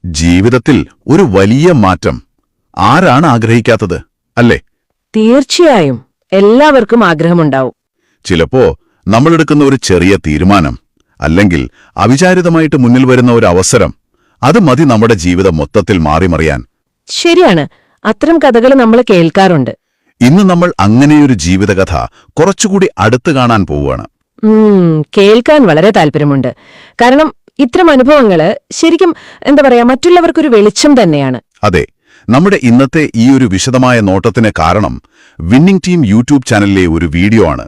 ജീവിതത്തിൽ ഒരു വലിയ മാറ്റം ആരാണ് ആഗ്രഹിക്കാത്തത്, അല്ലേ? തീർച്ചയായും എല്ലാവർക്കും ആഗ്രഹമുണ്ടാവും. ചിലപ്പോ നമ്മളെടുക്കുന്ന ഒരു ചെറിയ തീരുമാനം അല്ലെങ്കിൽ അവിചാരിതമായിട്ട് മുന്നിൽ വരുന്ന ഒരു അവസരം, അത് മതി നമ്മുടെ ജീവിതം മൊത്തത്തിൽ മാറിമറിയാൻ. ശരിയാണ്, അത്തരം കഥകൾ നമ്മൾ കേൾക്കാറുണ്ട്. ഇന്ന് നമ്മൾ അങ്ങനെയൊരു ജീവിതകഥ കുറച്ചുകൂടി അടുത്ത് കാണാൻ പോവുകയാണ്. കേൾക്കാൻ വളരെ താല്പര്യമുണ്ട്. കാരണം ഇത്തരം അനുഭവങ്ങള് ശരിക്കും മറ്റുള്ളവർക്കൊരു വെളിച്ചം തന്നെയാണ്. അതെ, നമ്മുടെ ഇന്നത്തെ ഈ ഒരു വിശദമായ നോട്ടത്തിന് കാരണം വിന്നിംഗ് ടീം യൂട്യൂബ് ചാനലിലെ ഒരു വീഡിയോ ആണ്.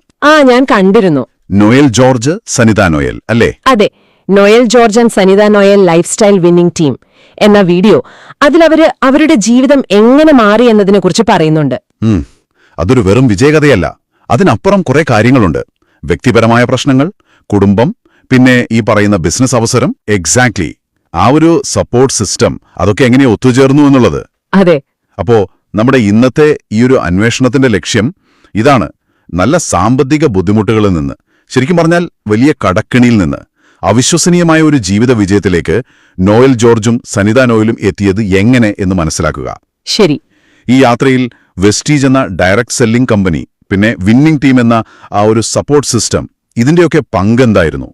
ഞാൻ കണ്ടിരുന്നു. നോയൽ ജോർജ്, സനിത നോയൽ, അല്ലേ? അതെ, Noel George and Sanitha Noel life style winning team എന്ന വീഡിയോ. അതിലവര് അവരുടെ ജീവിതം എങ്ങനെ മാറി എന്നതിനെക്കുറിച്ച് പറയുന്നുണ്ട്. അതൊരു വെറും വിജയകഥയല്ല, അതിനപ്പുറം കുറെ കാര്യങ്ങളുണ്ട്. വ്യക്തിപരമായ പ്രശ്നങ്ങൾ, കുടുംബം, പിന്നെ ഈ പറയുന്ന ബിസിനസ് അവസരം. എക്സാക്ട്ലി, ആ ഒരു സപ്പോർട്ട് സിസ്റ്റം, അതൊക്കെ എങ്ങനെ ഒത്തുചേർന്നു എന്നുള്ളത്. അതെ. അപ്പോ നമ്മുടെ ഇന്നത്തെ ഈ ഒരു അന്വേഷണത്തിന്റെ ലക്ഷ്യം ഇതാണ്. നല്ല സാമ്പത്തിക ബുദ്ധിമുട്ടുകളിൽ നിന്ന്, ശരിക്കും പറഞ്ഞാൽ വലിയ കടക്കിണിയിൽ നിന്ന് അവിശ്വസനീയമായ ഒരു ജീവിത വിജയത്തിലേക്ക് നോയൽ ജോർജും സനിത നോയലും എത്തിയത് എങ്ങനെ എന്ന് മനസ്സിലാക്കുക. ശരി. ഈ യാത്രയിൽ വെസ്റ്റീജ് എന്ന ഡയറക്ട് സെല്ലിംഗ് കമ്പനി, പിന്നെ വിന്നിംഗ് ടീം എന്ന ആ ഒരു സപ്പോർട്ട് സിസ്റ്റം, ഇതിന്റെയൊക്കെ പങ്കെന്തായിരുന്നു?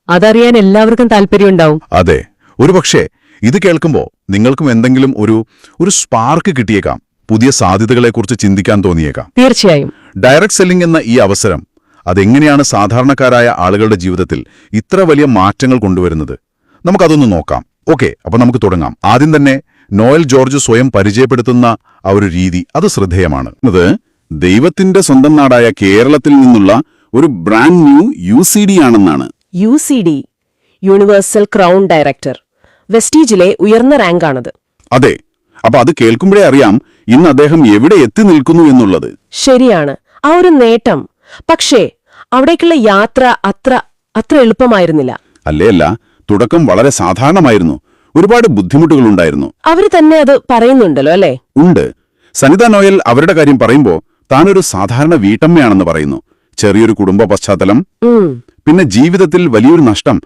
അതറിയാൻ എല്ലാവർക്കും താല്പര്യമുണ്ടാവും. അതെ, ഒരുപക്ഷെ ഇത് കേൾക്കുമ്പോൾ നിങ്ങൾക്കും എന്തെങ്കിലും ഒരു സ്പാർക്ക് കിട്ടിയേക്കാം, പുതിയ സാധ്യതകളെക്കുറിച്ച് ചിന്തിക്കാൻ തോന്നിയേക്കാം. തീർച്ചയായും. ഡയറക്ട് സെല്ലിംഗ് എന്ന ഈ അവസരം അതെങ്ങനെയാണ് സാധാരണക്കാരായ ആളുകളുടെ ജീവിതത്തിൽ ഇത്ര വലിയ മാറ്റങ്ങൾ കൊണ്ടുവരുന്നത്? നമുക്കതൊന്ന് നോക്കാം. ഓക്കെ, അപ്പൊ നമുക്ക് തുടങ്ങാം. ആദ്യം തന്നെ നോയൽ ജോർജ് സ്വയം പരിചയപ്പെടുത്തുന്ന ആ ഒരു രീതി, അത് ശ്രദ്ധേയമാണ്. അത് ദൈവത്തിന്റെ സ്വന്തം നാടായ കേരളത്തിൽ നിന്നുള്ള ഒരു ബ്രാൻഡ് ന്യൂ UCD ആണെന്നാണ്. UCD, universal crown director. വെസ്റ്റീജിലെ ഉയർന്ന റാങ്കാണത്. അതെ, അപ്പൊ അത് കേൾക്കുമ്പോഴേ അറിയാം ഇന്ന് അദ്ദേഹം എവിടെ എത്തി നിൽക്കുന്നു എന്നുള്ളത്. ശരിയാണ്, ആ ഒരു നേട്ടം. പക്ഷേ അവിടേക്കുള്ള യാത്ര അത്ര എളുപ്പമായിരുന്നില്ല. അല്ല, തുടക്കം വളരെ സാധാരണമായിരുന്നു. ഒരുപാട് ബുദ്ധിമുട്ടുകളുണ്ടായിരുന്നു. അവര് തന്നെ അത് പറയുന്നുണ്ടല്ലോ, അല്ലേ? ഉണ്ട്. സനിത നോയൽ അവരുടെ കാര്യം പറയുമ്പോ താനൊരു സാധാരണ വീട്ടമ്മയാണെന്ന് പറയുന്നു. ചെറിയൊരു കുടുംബ പശ്ചാത്തലം, പിന്നെ ജീവിതത്തിൽ വലിയൊരു നഷ്ടം.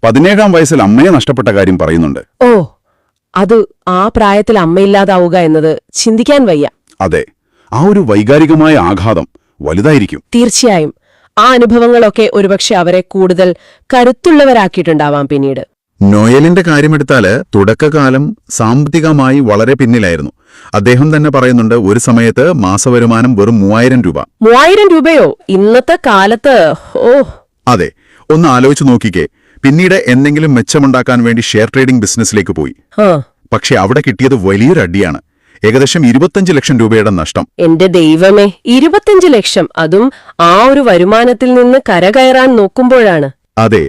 17-ാം വയസ്സിൽ അമ്മയെ നഷ്ടപ്പെട്ട കാര്യം പറയുന്നുണ്ട്. ഓ, അത് ആ പ്രായത്തിൽ അമ്മയില്ലാതാവുക എന്നത് ചിന്തിക്കാൻ വയ്യ. അതെ, ആ ഒരു വൈകാരികമായ ആഘാതം വലുതായിരിക്കും. തീർച്ചയായും. ആ അനുഭവങ്ങളൊക്കെ ഒരുപക്ഷെ അവരെ കൂടുതൽ കരുത്തുള്ളവരാക്കിയിട്ടുണ്ടാവാം പിന്നീട്. നോയലിന്റെ കാര്യമെടുത്താല് തുടക്കകാലം സാമ്പത്തികമായി വളരെ പിന്നിലായിരുന്നു. അദ്ദേഹം തന്നെ പറയുന്നുണ്ട്, ഒരു സമയത്ത് മാസവരുമാനം വെറും 3000 രൂപ. 3000 രൂപയോ ഇന്നത്തെ കാലത്ത്? ഓ അതെ, ഒന്ന് ആലോചിച്ചു നോക്കിക്കേ. പിന്നീട് എന്തെങ്കിലും മെച്ചമുണ്ടാക്കാൻ വേണ്ടി ഷെയർ ട്രേഡിംഗ് ബിസിനസ്സിലേക്ക് പോയി. പക്ഷെ അവിടെ കിട്ടിയത് വലിയൊരു അടിയാണ്. ഏകദേശം 25 ലക്ഷം രൂപയുടെ നഷ്ടം. എന്റെ ദൈവമേ, 25 ലക്ഷം! അതും ആ ഒരു വരുമാനത്തിൽ നിന്ന് കരകയറാൻ നോക്കുമ്പോഴാണ്. അതെ,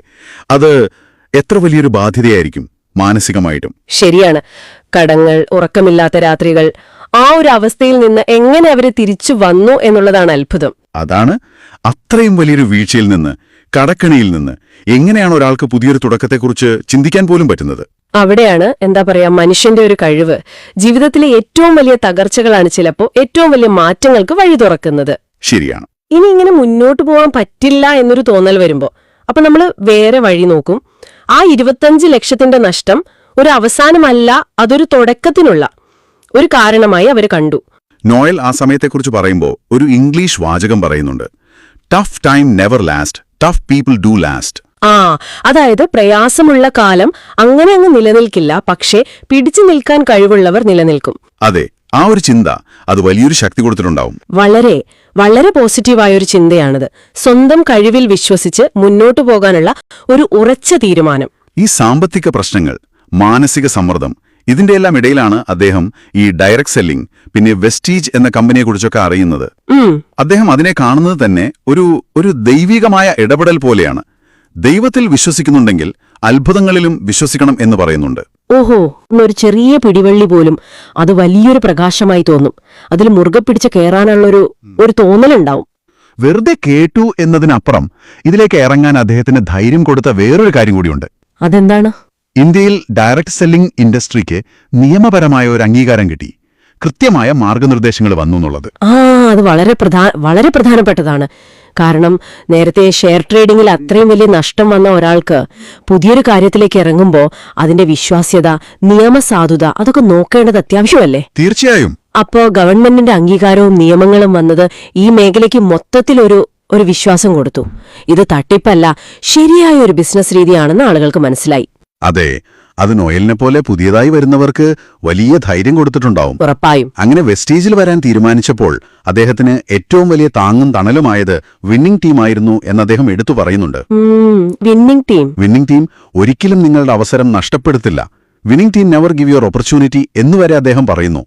അത് എത്ര വലിയൊരു ബാധ്യതയായിരിക്കും മാനസികമായിട്ടും. ശരിയാണ്. കടങ്ങൾ, ഉറക്കമില്ലാത്ത രാത്രികൾ, ആ ഒരു അവസ്ഥയിൽ നിന്ന് എങ്ങനെ അവര് തിരിച്ചു വന്നു എന്നുള്ളതാണ് അത്ഭുതം. അതാണ്, അത്രയും വലിയൊരു വീഴ്ചയിൽ നിന്ന്, കടക്കണിയിൽ നിന്ന് എങ്ങനെയാണ് ഒരാൾക്ക് പുതിയൊരു തുടക്കത്തെക്കുറിച്ച് ചിന്തിക്കാൻ പോലും പറ്റുന്നത്? അവിടെയാണ് മനുഷ്യന്റെ ഒരു കഴിവ്. ജീവിതത്തിലെ ഏറ്റവും വലിയ തകർച്ചകളാണ് ചിലപ്പോ ഏറ്റവും വലിയ മാറ്റങ്ങൾക്ക് വഴി തുറക്കുന്നത്. ശരിയാണ്. ഇനി ഇങ്ങനെ മുന്നോട്ട് പോകാൻ പറ്റില്ല എന്നൊരു തോന്നൽ വരുമ്പോ അപ്പൊ നമ്മൾ വേറെ വഴി നോക്കും. ആ 25 ലക്ഷത്തിന്റെ നഷ്ടം ഒരു അവസാനമല്ല, അതൊരു തുടക്കത്തിനുള്ള ഒരു കാരണമായി അവര് കണ്ടു. നോയൽ ആ സമയത്തെക്കുറിച്ച് പറയുമ്പോൾ ഒരു ഇംഗ്ലീഷ് വാചകം പറയുന്നുണ്ട്, tough time never last, tough people do last. അതായത് പ്രയാസമുള്ള കാലം അങ്ങനെ അങ്ങ് നിലനിൽക്കില്ല, പക്ഷേ പിടിച്ചു നിൽക്കാൻ കഴിവുള്ളവർ നിലനിൽക്കും. അതെ, ആ ഒരു ചിന്ത അത് വലിയൊരു ശക്തി കൊടുത്തിട്ടുണ്ടാവും. വളരെ വളരെ പോസിറ്റീവായൊരു ചിന്തയാണത്. സ്വന്തം കഴിവിൽ വിശ്വസിച്ച് മുന്നോട്ടു പോകാനുള്ള ഒരു ഉറച്ച തീരുമാനം. ഈ സാമ്പത്തിക പ്രശ്നങ്ങൾ, മാനസിക സമ്മർദ്ദം, ഇതിന്റെയെല്ലാം ഇടയിലാണ് അദ്ദേഹം ഈ ഡയറക്ട് സെല്ലിംഗ്, പിന്നെ വെസ്റ്റീജ് എന്ന കമ്പനിയെക്കുറിച്ചൊക്കെ അറിയുന്നത്. അദ്ദേഹം അതിനെ കാണുന്നത് തന്നെ ഒരു ദൈവികമായ ഇടപെടൽ പോലെയാണ്. ദൈവത്തിൽ വിശ്വസിക്കുന്നുണ്ടെങ്കിൽ അത്ഭുതങ്ങളിലും വിശ്വസിക്കണം എന്ന് പറയുന്നുണ്ട്. ഓഹോ, ഒരു ചെറിയ പിടിവള്ളി പോലും അത് വലിയൊരു പ്രകാശമായി തോന്നും. അതിൽ മുറുകെ പിടിച്ച് കയറാനുള്ളൊരു തോന്നലുണ്ടാവും. വെറുതെ കേട്ടു എന്നതിനപ്പുറം ഇതിലേക്ക് ഇറങ്ങാൻ അദ്ദേഹത്തിന് ധൈര്യം കൊടുത്ത വേറൊരു കാര്യം കൂടിയുണ്ട്. അതെന്താണ്? ഇന്ത്യയിൽ ഡയറക്ട് സെല്ലിംഗ് ഇൻഡസ്ട്രിക്ക് നിയമപരമായ ഒരു അംഗീകാരം കിട്ടി. കൃത്യമായ മാർഗനിർദ്ദേശങ്ങൾ വന്നു എന്നുള്ളത്. അത് വളരെ പ്രധാനപ്പെട്ടതാണ്. കാരണം നേരത്തെ ഷെയർ ട്രേഡിംഗിൽ അത്രയും വലിയ നഷ്ടം വന്ന ഒരാൾക്ക് പുതിയൊരു കാര്യത്തിലേക്ക് ഇറങ്ങുമ്പോൾ അതിന്റെ വിശ്വാസ്യത, നിയമസാധുത അതൊക്കെ നോക്കേണ്ടത് അത്യാവശ്യമല്ലേ? തീർച്ചയായും. അപ്പോ ഗവൺമെന്റിന്റെ അംഗീകാരവും നിയമങ്ങളും വന്നത് ഈ മേഖലയ്ക്ക് മൊത്തത്തിലൊരു വിശ്വാസം കൊടുത്തു. ഇത് തട്ടിപ്പല്ല, ശരിയായ ഒരു ബിസിനസ് രീതിയാണെന്ന് ആളുകൾക്ക് മനസ്സിലായി. അതെ, അത് നോയലിനെ പോലെ പുതിയതായി വരുന്നവർക്ക് വലിയ ധൈര്യം കൊടുത്തിട്ടുണ്ടാവും. ഉറപ്പായും. അങ്ങനെ വെസ്റ്റീജിൽ വരാൻ തീരുമാനിച്ചപ്പോൾ അദ്ദേഹത്തിന് ഏറ്റവും വലിയ താങ്ങും തണലുമായത് വിന്നിംഗ് ടീമായിരുന്നു എന്ന് അദ്ദേഹം എടുത്തു പറയുന്നുണ്ട്. വിന്നിംഗ് ടീം ഒരിക്കലും നിങ്ങളുടെ അവസരം നഷ്ടപ്പെടുത്തില്ല. Winning team never give your opportunity എന്നുവരെ അദ്ദേഹം പറയുന്നു.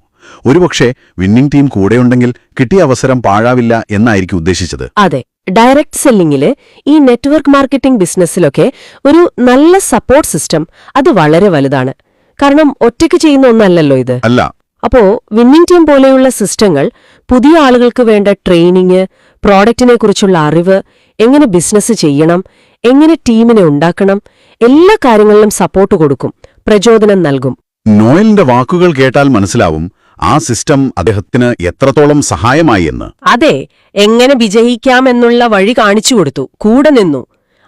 ഒരുപക്ഷെ വിന്നിംഗ് ടീം കൂടെയുണ്ടെങ്കിൽ കിട്ടിയ അവസരം പാഴാവില്ല എന്നായിരിക്കും ഉദ്ദേശിച്ചത്. അതെ, ഡയറക്ട് സെല്ലിംഗില്, ഈ നെറ്റ്വർക്ക് മാർക്കറ്റിംഗ് ബിസിനസ്സിലൊക്കെ ഒരു നല്ല സപ്പോർട്ട് സിസ്റ്റം അത് വളരെ വലുതാണ്. കാരണം ഒറ്റയ്ക്ക് ചെയ്യുന്ന ഒന്നല്ലല്ലോ ഇത്. അല്ല. അപ്പോ വിന്നിംഗ് ടീം പോലെയുള്ള സിസ്റ്റങ്ങൾ പുതിയ ആളുകൾക്ക് വേണ്ട ട്രെയിനിങ്, പ്രോഡക്റ്റിനെ കുറിച്ചുള്ള അറിവ്, എങ്ങനെ ബിസിനസ് ചെയ്യണം, എങ്ങനെ ടീമിനെ ഉണ്ടാക്കണം, എല്ലാ കാര്യങ്ങളിലും സപ്പോർട്ട് കൊടുക്കും, പ്രചോദനം നൽകും. നോയലിന്റെ വാക്കുകൾ കേട്ടാൽ മനസ്സിലാവും ആ സിസ്റ്റം അദ്ദേഹത്തിന് എത്രത്തോളം സഹായമായി എന്ന്. അതെ, എങ്ങനെ വിജയിക്കാമെന്നുള്ള വഴി കാണിച്ചു കൊടുത്തു, കൂടെ നിന്നു.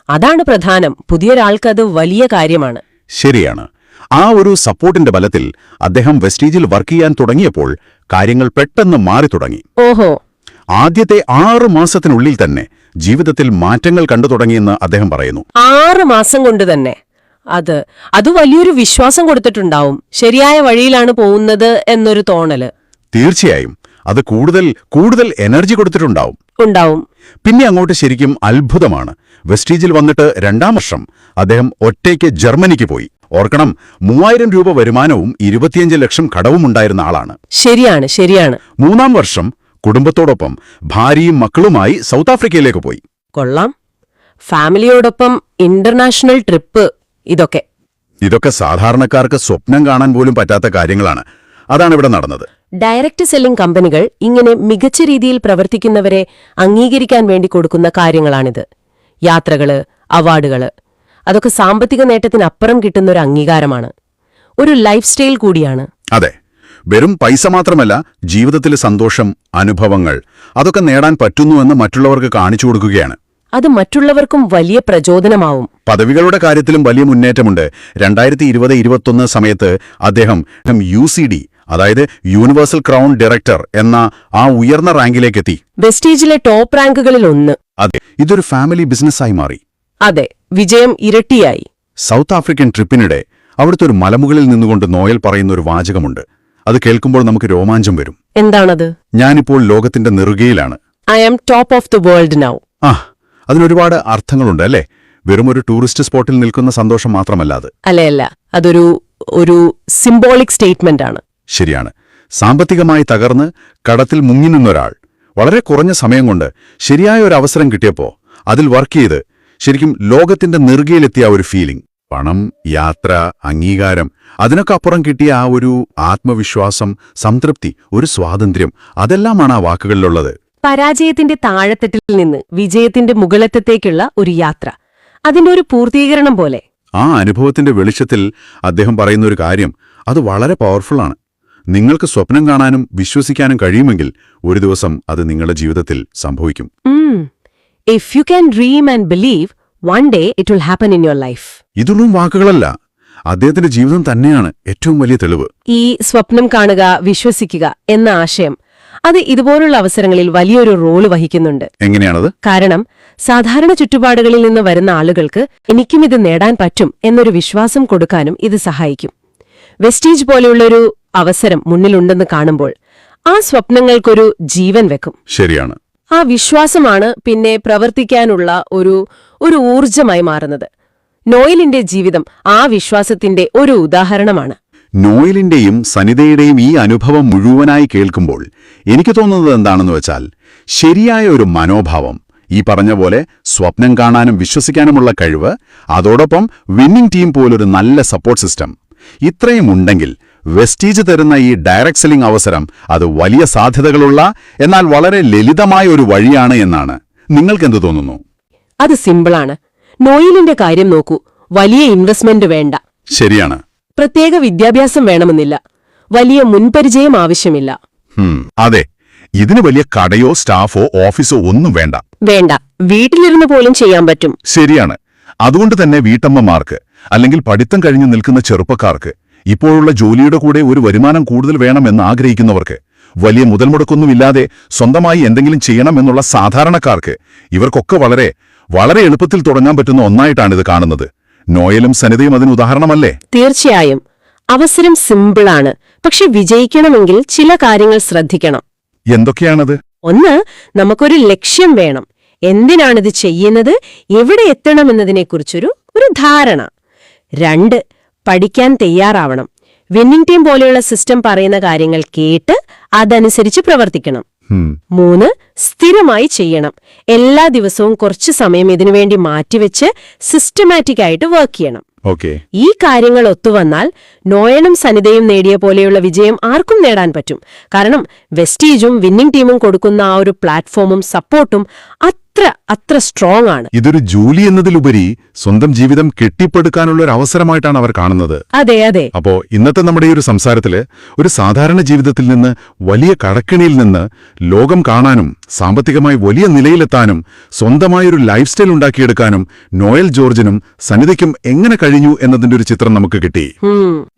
അതാണ് പ്രധാനം. പുതിയൊരാൾക്കത് വലിയ കാര്യമാണ്. ശരിയാണ്. ആ ഒരു സപ്പോർട്ടിന്റെ ബലത്തിൽ അദ്ദേഹം വെസ്റ്റീജിൽ വർക്ക് ചെയ്യാൻ തുടങ്ങിയപ്പോൾ കാര്യങ്ങൾ പെട്ടെന്ന് മാറി തുടങ്ങി. ഓഹോ. ആദ്യത്തെ 6 മാസത്തിനുള്ളിൽ തന്നെ ജീവിതത്തിൽ മാറ്റങ്ങൾ കണ്ടു തുടങ്ങിയെന്ന് അദ്ദേഹം പറയുന്നു. 6 മാസം കൊണ്ട് തന്നെ? അത് വലിയൊരു വിശ്വാസം കൊടുത്തിട്ടുണ്ടാവും. ശരിയായ വഴിയിലാണ് പോകുന്നത് എന്നൊരു തോന്നല്. തീർച്ചയായും. അത് കൂടുതൽ എനർജി കൊടുത്തിട്ടുണ്ടാവും. പിന്നെ അങ്ങോട്ട് ശരിക്കും അത്ഭുതമാണ്. വെസ്റ്റീജിൽ വന്നിട്ട് 2ാം വർഷം അദ്ദേഹം ഒറ്റയ്ക്ക് ജർമ്മനിക്ക് പോയി. ഓർക്കണം, 3000 രൂപ വരുമാനവും 25 ലക്ഷം കടവും ഉണ്ടായിരുന്ന ആളാണ്. ശരിയാണ്. 3ാം വർഷം കുടുംബത്തോടൊപ്പം ഭാര്യയും മക്കളുമായി സൗത്ത് ആഫ്രിക്കയിലേക്ക് പോയി. കൊള്ളാം. ഫാമിലിയോടൊപ്പം ഇന്റർനാഷണൽ ട്രിപ്പ്. ഇതൊക്കെ സാധാരണക്കാർക്ക് സ്വപ്നം കാണാൻ പോലും പറ്റാത്ത കാര്യങ്ങളാണ്. അതാണ് ഇവിടെ നടന്നത്. ഡയറക്ട് സെല്ലിംഗ് കമ്പനികൾ ഇങ്ങനെ മികച്ച രീതിയിൽ പ്രവർത്തിക്കുന്നവരെ അംഗീകരിക്കാൻ വേണ്ടി കൊടുക്കുന്ന കാര്യങ്ങളാണിത്. യാത്രകള്, അവാർഡുകള്, അതൊക്കെ സാമ്പത്തിക നേട്ടത്തിനപ്പുറം കിട്ടുന്ന ഒരു അംഗീകാരമാണ്, ഒരു ലൈഫ് സ്റ്റൈൽ കൂടിയാണ്. അതെ, വെറും പൈസ മാത്രമല്ല, ജീവിതത്തിലെ സന്തോഷം, അനുഭവങ്ങൾ അതൊക്കെ നേടാൻ പറ്റുന്നുവെന്ന് മറ്റുള്ളവർക്ക് കാണിച്ചു കൊടുക്കുകയാണ്. അത് മറ്റുള്ളവർക്കും വലിയ പ്രചോദനമാവും. പദവികളുടെ കാര്യത്തിലും വലിയ മുന്നേറ്റമുണ്ട്. 2020-21 സമയത്ത് അദ്ദേഹം UCD, അതായത് യൂണിവേഴ്സൽ ക്രൗൺ ഡയറക്ടർ എന്ന ആ ഉയർന്ന റാങ്കിലേക്കെത്തി. വെസ്റ്റീജിലെ ടോപ്പ് റാങ്കുകളിൽ ഒന്ന്. അതെ, ഇതൊരു ഫാമിലി ബിസിനസ്സായി മാറി. അതെ, വിജയം ഇരട്ടിയായി. സൗത്ത് ആഫ്രിക്കൻ ട്രിപ്പിനിടെ അവിടുത്തെ ഒരു മലമുകളിൽ നിന്നുകൊണ്ട് നോയൽ പറയുന്ന ഒരു വാചകമുണ്ട്. അത് കേൾക്കുമ്പോൾ നമുക്ക് രോമാഞ്ചം വരും. എന്താണത്? ഞാനിപ്പോൾ ലോകത്തിന്റെ നെറുകയിലാണ്. I am top of the world now. അതിനൊരുപാട് അർത്ഥങ്ങളുണ്ട് അല്ലേ? വെറും ഒരു ടൂറിസ്റ്റ് സ്പോട്ടിൽ നിൽക്കുന്ന സന്തോഷം മാത്രമല്ല അത്. അല്ല, അതൊരു സിംബോളിക് സ്റ്റേറ്റ്മെന്റ് ആണ്. ശരിയാണ്. സാമ്പത്തികമായി തകർന്ന് കടത്തിൽ മുങ്ങി നിന്നൊരാൾ വളരെ കുറഞ്ഞ സമയം കൊണ്ട് ശരിയായ ഒരു അവസരം കിട്ടിയപ്പോ അതിൽ വർക്ക് ചെയ്ത് ശരിക്കും ലോകത്തിന്റെ നെറുകയിലെത്തിയ ഒരു ഫീലിംഗ്. പണം, യാത്ര, അംഗീകാരം, അതിനൊക്കെ അപ്പുറം കിട്ടിയ ആ ഒരു ആത്മവിശ്വാസം, സംതൃപ്തി, ഒരു സ്വാതന്ത്ര്യം, അതെല്ലാമാണ് ആ വാക്കുകളിലുള്ളത്. പരാജയത്തിന്റെ താഴെത്തട്ടിൽ നിന്ന് വിജയത്തിന്റെ മുകളറ്റത്തേക്കുള്ള ഒരു യാത്ര, അതിന്റെ ഒരു പൂർത്തീകരണം പോലെ. ആ അനുഭവത്തിന്റെ വെളിച്ചത്തിൽ അദ്ദേഹം പറയുന്ന ഒരു കാര്യം, അത് വളരെ പവർഫുള്ളാണ്. നിങ്ങൾക്ക് സ്വപ്നം കാണാനും വിശ്വസിക്കാനും കഴിയുമെങ്കിൽ ഒരു ദിവസം അത് നിങ്ങളുടെ ജീവിതത്തിൽ സംഭവിക്കും. If you can dream and believe, one day it will happen in your life. ഇതൊന്നും വാക്കുകളല്ല, അദ്ദേഹത്തിന്റെ ജീവിതം തന്നെയാണ് ഏറ്റവും വലിയ തെളിവ്. ഈ സ്വപ്നം കാണുക, വിശ്വസിക്കുക എന്ന ആശയം അത് ഇതുപോലുള്ള അവസരങ്ങളിൽ വലിയൊരു റോള് വഹിക്കുന്നുണ്ട്. എങ്ങനെയാണത്? കാരണം സാധാരണ ചുറ്റുപാടുകളിൽ നിന്ന് വരുന്ന ആളുകൾക്ക് എനിക്കും ഇത് നേടാൻ പറ്റും എന്നൊരു വിശ്വാസം കൊടുക്കാനും ഇത് സഹായിക്കും. വെസ്റ്റീജ് പോലെയുള്ളൊരു അവസരം മുന്നിലുണ്ടെന്ന് കാണുമ്പോൾ ആ സ്വപ്നങ്ങൾക്കൊരു ജീവൻ വെക്കും. ശരിയാണ്. ആ വിശ്വാസമാണ് പിന്നെ പ്രവർത്തിക്കാനുള്ള ഒരു ഊർജമായി മാറുന്നത്. നോയലിന്റെ ജീവിതം ആ വിശ്വാസത്തിന്റെ ഒരു ഉദാഹരണമാണ്. നോയലിന്റെയും സനിതയുടെയും ഈ അനുഭവം മുഴുവനായി കേൾക്കുമ്പോൾ എനിക്ക് തോന്നുന്നത് എന്താണെന്ന് വെച്ചാൽ, ശരിയായ ഒരു മനോഭാവം, ഈ പറഞ്ഞ പോലെ സ്വപ്നം കാണാനും വിശ്വസിക്കാനുമുള്ള കഴിവ്, അതോടൊപ്പം വിന്നിംഗ് ടീം പോലൊരു നല്ല സപ്പോർട്ട് സിസ്റ്റം, ഇത്രയും ഉണ്ടെങ്കിൽ വെസ്റ്റീജ് തരുന്ന ഈ ഡയറക്ട് സെല്ലിംഗ് അവസരം അത് വലിയ സാധ്യതകളുള്ള എന്നാൽ വളരെ ലളിതമായ ഒരു വഴിയാണ് എന്നാണ്. നിങ്ങൾക്കെന്ത് തോന്നുന്നു? അത് സിമ്പിളാണ്. നോയലിന്റെ കാര്യം നോക്കൂ. വലിയ ഇൻവെസ്റ്റ്മെന്റ് വേണ്ട. ശരിയാണ്. പ്രത്യേക വിദ്യാഭ്യാസം വേണമെന്നില്ല. വലിയ മുൻപരിചയം ആവശ്യമില്ല. അതെ, ഇതിന് വലിയ കടയോ സ്റ്റാഫോ ഓഫീസോ ഒന്നും വേണ്ട. വേണ്ട, വീട്ടിലിരുന്ന് പോലും ചെയ്യാൻ പറ്റും. ശരിയാണ്. അതുകൊണ്ട് തന്നെ വീട്ടമ്മമാർക്ക് അല്ലെങ്കിൽ പഠിത്തം കഴിഞ്ഞു നിൽക്കുന്ന ചെറുപ്പക്കാർക്ക്, ഇപ്പോഴുള്ള ജോലിയുടെ കൂടെ ഒരു വരുമാനം കൂടുതൽ വേണമെന്ന് ആഗ്രഹിക്കുന്നവർക്ക്, വലിയ മുതൽമുടക്കൊന്നുമില്ലാതെ സ്വന്തമായി എന്തെങ്കിലും ചെയ്യണമെന്നുള്ള സാധാരണക്കാർക്ക്, ഇവർക്കൊക്കെ വളരെ വളരെ എളുപ്പത്തിൽ തുടങ്ങാൻ പറ്റുന്ന ഒന്നായിട്ടാണിത് കാണുന്നത്. നോയലും സനിതയും അതിന് ഉദാഹരണമല്ലേ? തീർച്ചയായും. അവസരം സിമ്പിളാണ്, പക്ഷെ വിജയിക്കണമെങ്കിൽ ചില കാര്യങ്ങൾ ശ്രദ്ധിക്കണം. എന്തൊക്കെയാണത്? ഒന്ന്, നമുക്കൊരു ലക്ഷ്യം വേണം. എന്തിനാണിത് ചെയ്യുന്നത്, എവിടെ എത്തണമെന്നതിനെക്കുറിച്ചൊരു ധാരണ. 2, പഠിക്കാൻ തയ്യാറാവണം. വിന്നിംഗ് ടീം പോലെയുള്ള സിസ്റ്റം പറയുന്ന കാര്യങ്ങൾ കേട്ട് അതനുസരിച്ച് പ്രവർത്തിക്കണം. 3, സ്ഥിരമായി ചെയ്യണം. എല്ലാ ദിവസവും കുറച്ചു സമയം ഇതിനുവേണ്ടി മാറ്റിവെച്ച് സിസ്റ്റമാറ്റിക് ആയിട്ട് വർക്ക് ചെയ്യണം. ഈ കാര്യങ്ങൾ ഒത്തുവന്നാൽ നോയലും സനിതയും നേടിയ പോലെയുള്ള വിജയം ആർക്കും നേടാൻ പറ്റും. കാരണം വെസ്റ്റീജും വിന്നിംഗ് ടീമും കൊടുക്കുന്ന ആ ഒരു പ്ലാറ്റ്ഫോമും സപ്പോർട്ടും അത്ര സ്ട്രോങ് ആണ്. ഇതൊരു ജോലി എന്നതിലുപരി സ്വന്തം ജീവിതം കെട്ടിപ്പടുക്കാനുള്ള ഒരു അവസരമായിട്ടാണ് അവർ കാണുന്നത്. അതെ അതെ. അപ്പോ ഇന്നത്തെ നമ്മുടെ ഈ ഒരു സംസാരത്തില് ഒരു സാധാരണ ജീവിതത്തിൽ നിന്ന് വലിയ കടക്കിണിയിൽ നിന്ന് ലോകം കാണാനും സാമ്പത്തികമായി വലിയ നിലയിലെത്താനും സ്വന്തമായൊരു ലൈഫ് സ്റ്റൈൽ ഉണ്ടാക്കിയെടുക്കാനും നോയൽ ജോർജിനും സനിതയ്ക്കും എങ്ങനെ കഴിഞ്ഞു എന്നതിന്റെ ഒരു ചിത്രം നമുക്ക് കിട്ടി.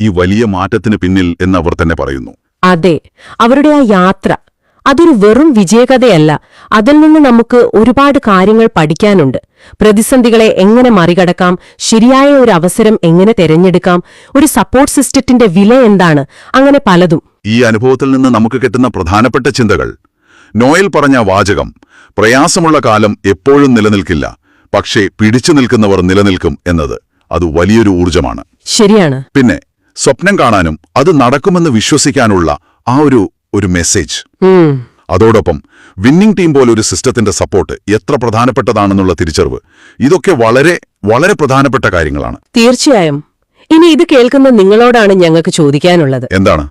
ഈ വലിയ മാറ്റത്തിന് പിന്നിൽ എന്ന് അവർ തന്നെ പറയുന്നു. അതെ, അവരുടെ ആ യാത്ര അതൊരു വെറും വിജയകഥയല്ല. അതിൽ നിന്ന് നമുക്ക് ഒരുപാട് കാര്യങ്ങൾ പഠിക്കാനുണ്ട്. പ്രതിസന്ധികളെ എങ്ങനെ മറികടക്കാം, ശരിയായ ഒരു അവസരം എങ്ങനെ തെരഞ്ഞെടുക്കാം, ഒരു സപ്പോർട്ട് സിസ്റ്റത്തിന്റെ വില എന്താണ്, അങ്ങനെ പലതും. ഈ അനുഭവത്തിൽ നിന്ന് നമുക്ക് കിട്ടുന്ന പ്രധാനപ്പെട്ട ചിന്തകൾ: നോയൽ പറഞ്ഞ വാചകം, പ്രയാസമുള്ള കാലം എപ്പോഴും നിലനിൽക്കില്ല, പക്ഷേ പിടിച്ചു നിൽക്കുന്നവർ നിലനിൽക്കും എന്നത്, അത് വലിയൊരു ഊർജമാണ്. ശരിയാണ്. പിന്നെ സ്വപ്നം കാണാനും അത് നടക്കുമെന്ന് വിശ്വസിക്കാനുള്ള ആ ഒരു മെസ്സേജ്. അതോടൊപ്പം വിന്നിംഗ് ടീം പോലെ ഒരു സിസ്റ്റത്തിന്റെ സപ്പോർട്ട് എത്ര പ്രധാനപ്പെട്ടതാണെന്നുള്ള തിരിച്ചറിവ്, ഇതൊക്കെ വളരെ വളരെ പ്രധാനപ്പെട്ട കാര്യങ്ങളാണ്. തീർച്ചയായും. ഇനി ഇത് കേൾക്കുന്ന നിങ്ങളോടാണ് ഞങ്ങൾക്ക് ചോദിക്കാനുള്ളത്. എന്താണ്?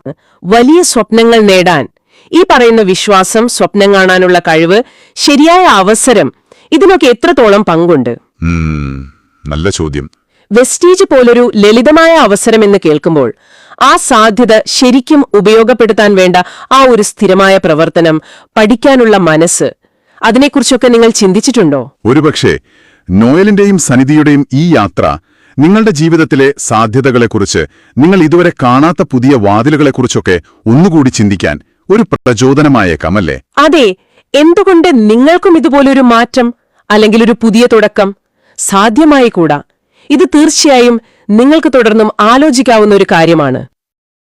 വലിയ സ്വപ്നങ്ങൾ നേടാൻ ഈ പറയുന്ന വിശ്വാസം, സ്വപ്നം കാണാനുള്ള കഴിവ്, ശരിയായ അവസരം, ഇതിനൊക്കെ എത്രത്തോളം പങ്കുണ്ട്? നല്ല ചോദ്യം. വെസ്റ്റീജ് പോലൊരു ലളിതമായ അവസരമെന്ന് കേൾക്കുമ്പോൾ ആ സാധ്യത ശരിക്കും ഉപയോഗപ്പെടുത്താൻ വേണ്ട ആ ഒരു സ്ഥിരമായ പ്രവർത്തനം, പഠിക്കാനുള്ള മനസ്സ്, അതിനെക്കുറിച്ചൊക്കെ നിങ്ങൾ ചിന്തിച്ചിട്ടുണ്ടോ? ഒരുപക്ഷെ നോയലിന്റെയും സനിതയുടെയും ഈ യാത്ര നിങ്ങളുടെ ജീവിതത്തിലെ സാധ്യതകളെക്കുറിച്ച്, നിങ്ങൾ ഇതുവരെ കാണാത്ത പുതിയ വാതിലുകളെക്കുറിച്ചൊക്കെ ഒന്നുകൂടി ചിന്തിക്കാൻ ഒരു പ്രചോദനമായേക്കാം, അല്ലേ? അതെ. എന്തുകൊണ്ട് നിങ്ങൾക്കും ഇതുപോലൊരു മാറ്റം അല്ലെങ്കിൽ ഒരു പുതിയ തുടക്കം സാധ്യമായി കൂടാ? ഇത് തീർച്ചയായും നിങ്ങൾക്ക് തുടർന്നും ആലോചിക്കാവുന്ന ഒരു കാര്യമാണ്.